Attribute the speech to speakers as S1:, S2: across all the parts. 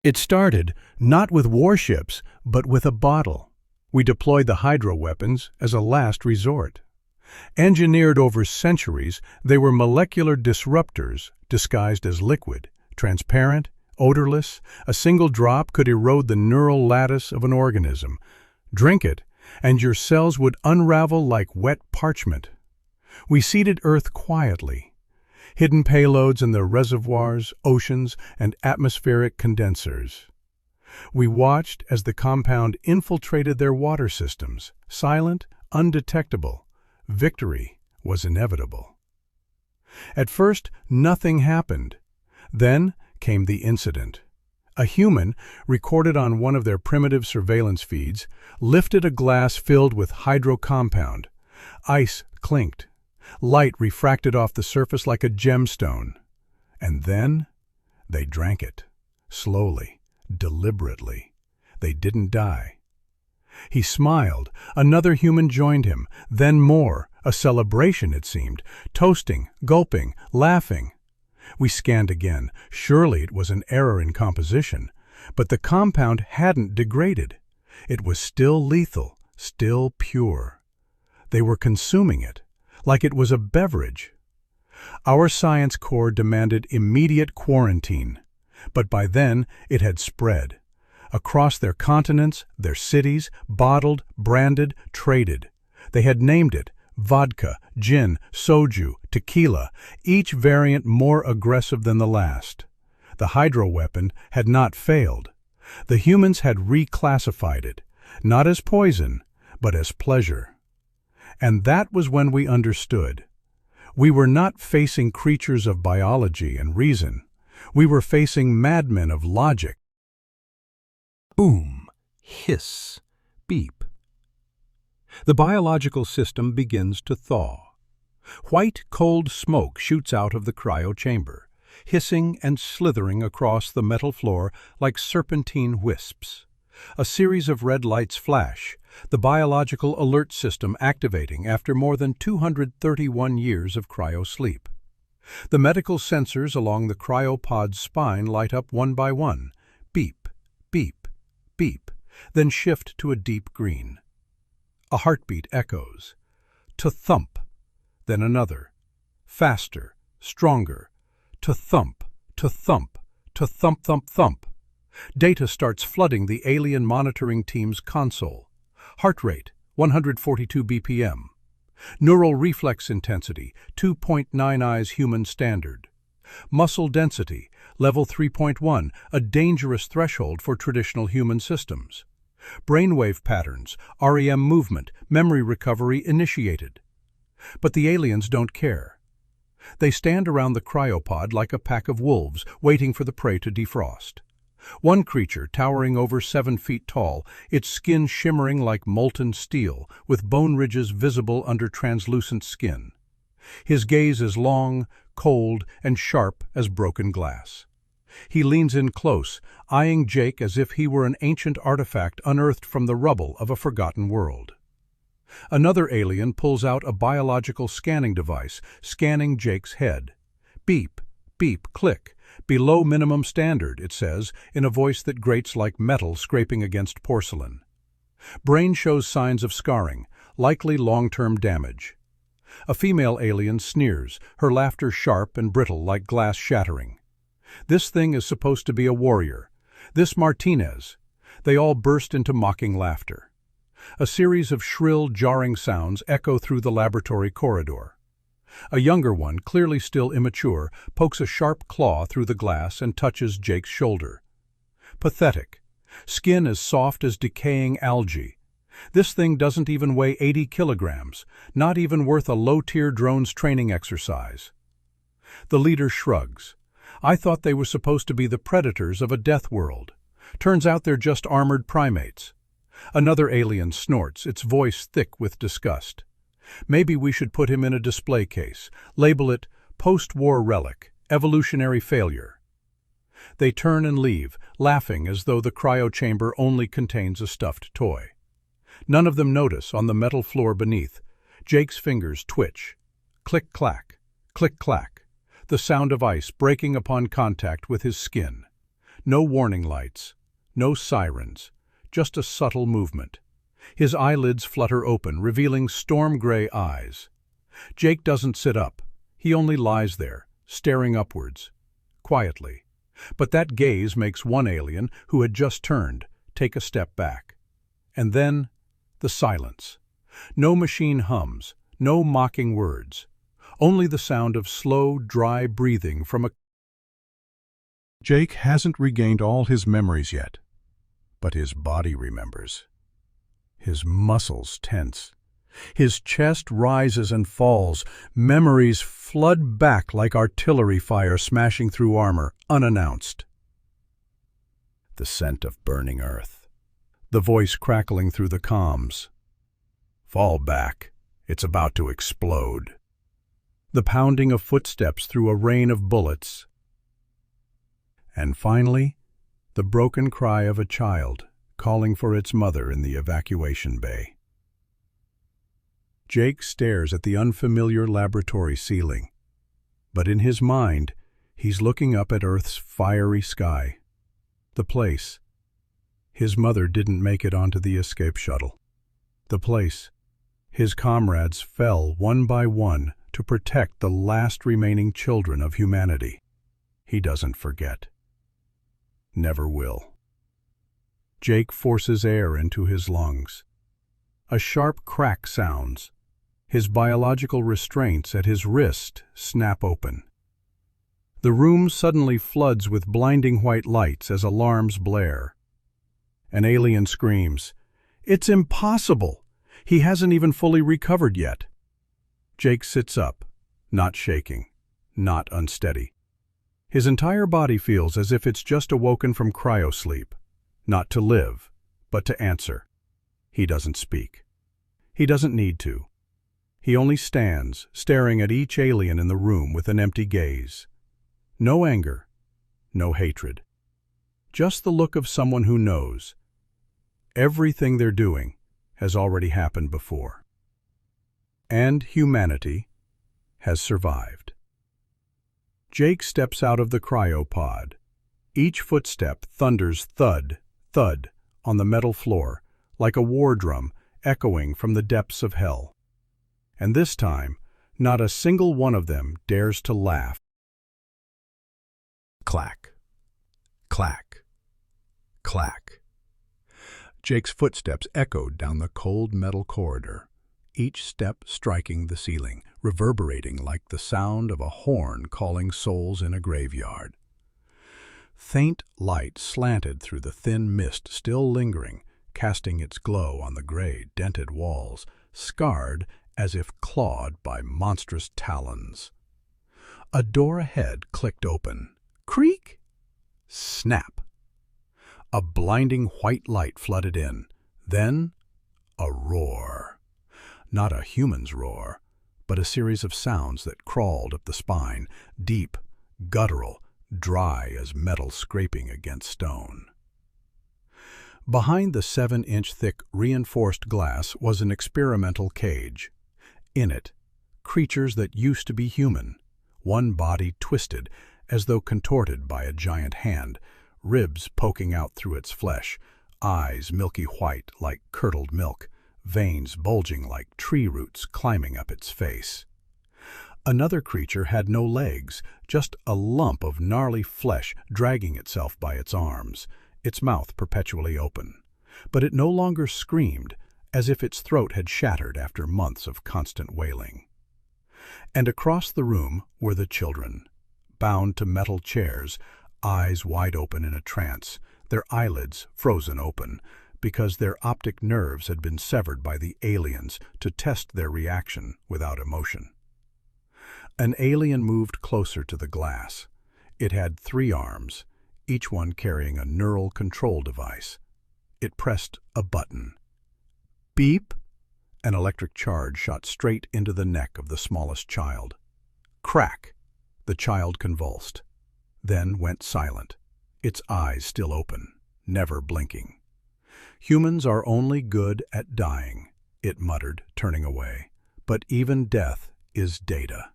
S1: It started not with warships, but with a bottle. We deployed the hydro weapons as a last resort. Engineered over centuries, they were molecular disruptors disguised as liquid, transparent, odorless. A single drop could erode the neural lattice of an organism. Drink it, and your cells would unravel like wet parchment. We seeded Earth quietly. Hidden payloads in their reservoirs, oceans, and atmospheric condensers. We watched as the compound infiltrated their water systems, silent, undetectable. Victory was inevitable. At first, nothing happened. Then came the incident. A human, recorded on one of their primitive surveillance feeds, lifted a glass filled with hydro compound. Ice clinked. Light refracted off the surface like a gemstone. And then they drank it. Slowly, deliberately. They didn't die. He smiled. Another human joined him. Then more. A celebration, it seemed. Toasting, gulping, laughing. We scanned again. Surely it was an error in composition. But the compound hadn't degraded. It was still lethal, still pure. They were consuming it, like it was a beverage. Our science corps demanded immediate quarantine. But by then it had spread. Across their continents, their cities, bottled, branded, traded. They had named it vodka, gin, soju, tequila, each variant more aggressive than the last. The hydro weapon had not failed. The humans had reclassified it, not as poison, but as pleasure. And that was when we understood. We were not facing creatures of biology and reason. We were facing madmen of logic.
S2: Boom, hiss, beep. The biological system begins to thaw. White, cold smoke shoots out of the cryo chamber, hissing and slithering across the metal floor like serpentine wisps. A series of red lights flash, the biological alert system activating after more than 231 years of cryo-sleep. The medical sensors along the cryopod's spine light up one by one, beep, beep, beep, then shift to a deep green. A heartbeat echoes. To thump, then another. Faster, stronger. To thump, to thump, to thump, thump, thump. Data starts flooding the alien monitoring team's console. Heart rate, 142 BPM. Neural reflex intensity, 2.9 human standard. Muscle density, level 3.1, a dangerous threshold for traditional human systems. Brainwave patterns, REM movement, memory recovery initiated. But the aliens don't care. They stand around the cryopod like a pack of wolves, waiting for the prey to defrost. One creature, towering over 7 feet tall, its skin shimmering like molten steel, with bone ridges visible under translucent skin. His gaze is long, cold, and sharp as broken glass. He leans in close, eyeing Jake as if he were an ancient artifact unearthed from the rubble of a forgotten world. Another alien pulls out a biological scanning device, scanning Jake's head. Beep, beep, click. Below minimum standard, it says, in a voice that grates like metal scraping against porcelain. Brain shows signs of scarring, likely long-term damage. A female alien sneers, her laughter sharp and brittle like glass shattering. This thing is supposed to be a warrior. This Martinez. They all burst into mocking laughter. A series of shrill, jarring sounds echo through the laboratory corridor. A younger one, clearly still immature, pokes a sharp claw through the glass and touches Jake's shoulder. Pathetic. Skin as soft as decaying algae. This thing doesn't even weigh 80 kilograms, not even worth a low-tier drone's training exercise. The leader shrugs. I thought they were supposed to be the predators of a death world. Turns out they're just armored primates. Another alien snorts, its voice thick with disgust. Maybe we should put him in a display case, label it post-war relic, evolutionary failure. They turn and leave, laughing as though the cryo chamber only contains a stuffed toy. None of them notice on the metal floor beneath. Jake's fingers twitch. Click-clack, click-clack, the sound of ice breaking upon contact with his skin. No warning lights, no sirens, just a subtle movement. His eyelids flutter open, revealing storm-gray eyes. Jake doesn't sit up. He only lies there, staring upwards, quietly. But that gaze makes one alien, who had just turned, take a step back. And then, the silence. No machine hums, no mocking words. Only the sound of slow, dry breathing from a...
S1: Jake hasn't regained all his memories yet, but his body remembers. His muscles tense. His chest rises and falls. Memories flood back like artillery fire smashing through armor, unannounced. The scent of burning earth. The voice crackling through the comms. Fall back. It's about to explode. The pounding of footsteps through a rain of bullets. And finally, the broken cry of a child calling for its mother in the evacuation bay. Jake stares at the unfamiliar laboratory ceiling, but in his mind, he's looking up at Earth's fiery sky. The place. His mother didn't make it onto the escape shuttle. The place. His comrades fell one by one to protect the last remaining children of humanity. He doesn't forget. Never will. Jake forces air into his lungs. A sharp crack sounds. His biological restraints at his wrist snap open. The room suddenly floods with blinding white lights as alarms blare. An alien screams, "It's impossible! He hasn't even fully recovered yet." Jake sits up, not shaking, not unsteady. His entire body feels as if it's just awoken from cryosleep, not to live, but to answer. He doesn't speak. He doesn't need to. He only stands, staring at each alien in the room with an empty gaze. No anger, no hatred. Just the look of someone who knows. Everything they're doing has already happened before. And humanity has survived. Jake steps out of the cryopod. Each footstep thunders thud, thud on the metal floor, like a war drum echoing from the depths of hell. And this time, not a single one of them dares to laugh. Clack, clack, clack. Jake's footsteps echoed down the cold metal corridor, each step striking the ceiling, reverberating like the sound of a horn calling souls in a graveyard. Faint light slanted through the thin mist still lingering, casting its glow on the gray, dented walls, scarred as if clawed by monstrous talons. A door ahead clicked open. Creak! Snap! A blinding white light flooded in. Then, a roar. Not a human's roar, but a series of sounds that crawled up the spine, deep, guttural, dry as metal scraping against stone. Behind the 7-inch thick reinforced glass was an experimental cage. In it, creatures that used to be human, one body twisted as though contorted by a giant hand, ribs poking out through its flesh, eyes milky white like curdled milk, veins bulging like tree roots climbing up its face. Another creature had no legs, just a lump of gnarly flesh dragging itself by its arms, its mouth perpetually open. But it no longer screamed, as if its throat had shattered after months of constant wailing. And across the room were the children, bound to metal chairs, eyes wide open in a trance, their eyelids frozen open, because their optic nerves had been severed by the aliens to test their reaction without emotion. An alien moved closer to the glass. It had 3 arms, each one carrying a neural control device. It pressed a button. Beep! An electric charge shot straight into the neck of the smallest child. Crack! The child convulsed, then went silent, its eyes still open, never blinking. "Humans are only good at dying," it muttered, turning away. "But even death is data."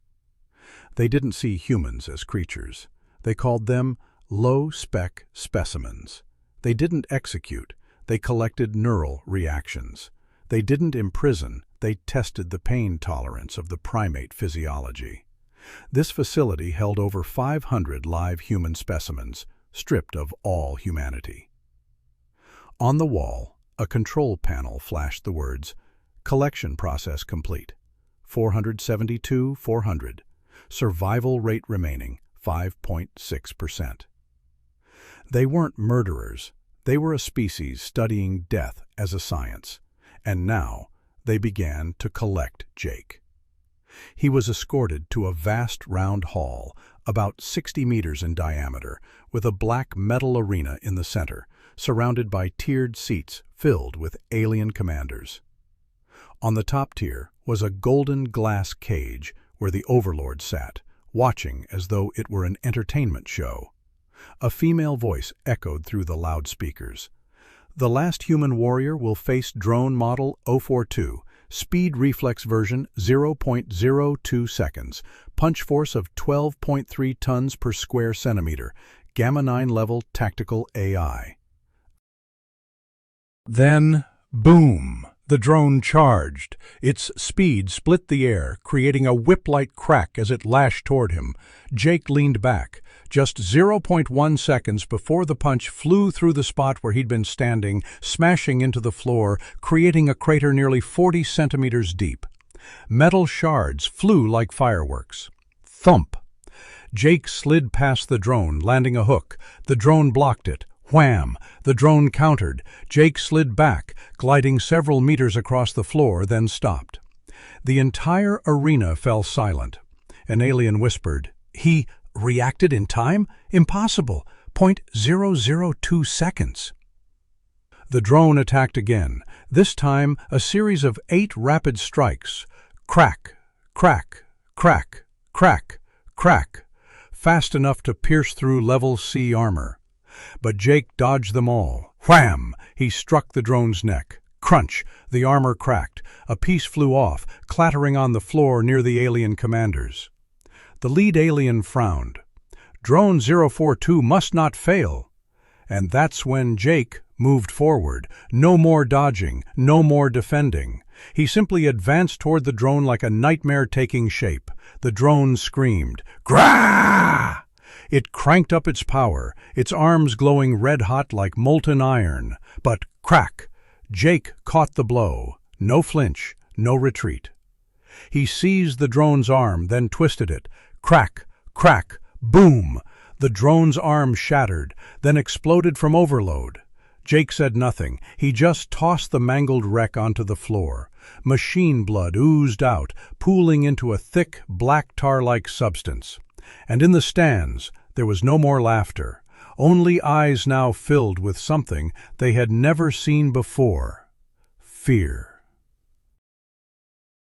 S1: They didn't see humans as creatures. They called them low-spec specimens. They didn't execute, they collected neural reactions. They didn't imprison, they tested the pain tolerance of the primate physiology. This facility held over 500 live human specimens, stripped of all humanity. On the wall, a control panel flashed the words, "Collection process complete. 472,400. Survival rate remaining, 5.6%. They weren't murderers. They were a species studying death as a science. And now, they began to collect Jake. He was escorted to a vast round hall, about 60 meters in diameter, with a black metal arena in the center, surrounded by tiered seats filled with alien commanders. On the top tier was a golden glass cage where the Overlord sat, watching as though it were an entertainment show. A female voice echoed through the loudspeakers. "The last human warrior will face drone model 042, speed reflex version 0.02 seconds, punch force of 12.3 tons per square centimeter, Gamma 9 level tactical AI."
S2: Then, boom! The drone charged. Its speed split the air, creating a whip-like crack as it lashed toward him. Jake leaned back. Just 0.1 seconds before the punch flew through the spot where he'd been standing, smashing into the floor, creating a crater nearly 40 centimeters deep. Metal shards flew like fireworks. Thump! Jake slid past the drone, landing a hook. The drone blocked it. Wham! The drone countered. Jake slid back, gliding several meters across the floor, then stopped. The entire arena fell silent. An alien whispered, "He reacted in time? Impossible! 0.002 seconds." The drone attacked again, this time a series of 8 rapid strikes. Crack, crack, crack, crack, crack, fast enough to pierce through level C armor. But Jake dodged them all. Wham! He struck the drone's neck. Crunch! The armor cracked. A piece flew off, clattering on the floor near the alien commanders. The lead alien frowned. Drone 042 must not fail. And that's when Jake moved forward. No more dodging, no more defending. He simply advanced toward the drone like a nightmare taking shape. The drone screamed, "Grah!" It cranked up its power, its arms glowing red-hot like molten iron. But crack! Jake caught the blow. No flinch, no retreat. He seized the drone's arm, then twisted it. Crack, crack, boom! The drone's arm shattered, then exploded from overload. Jake said nothing. He just tossed the mangled wreck onto the floor. Machine blood oozed out, pooling into a thick, black tar-like substance. And in the stands, there was no more laughter, only eyes now filled with something they had never seen before: fear.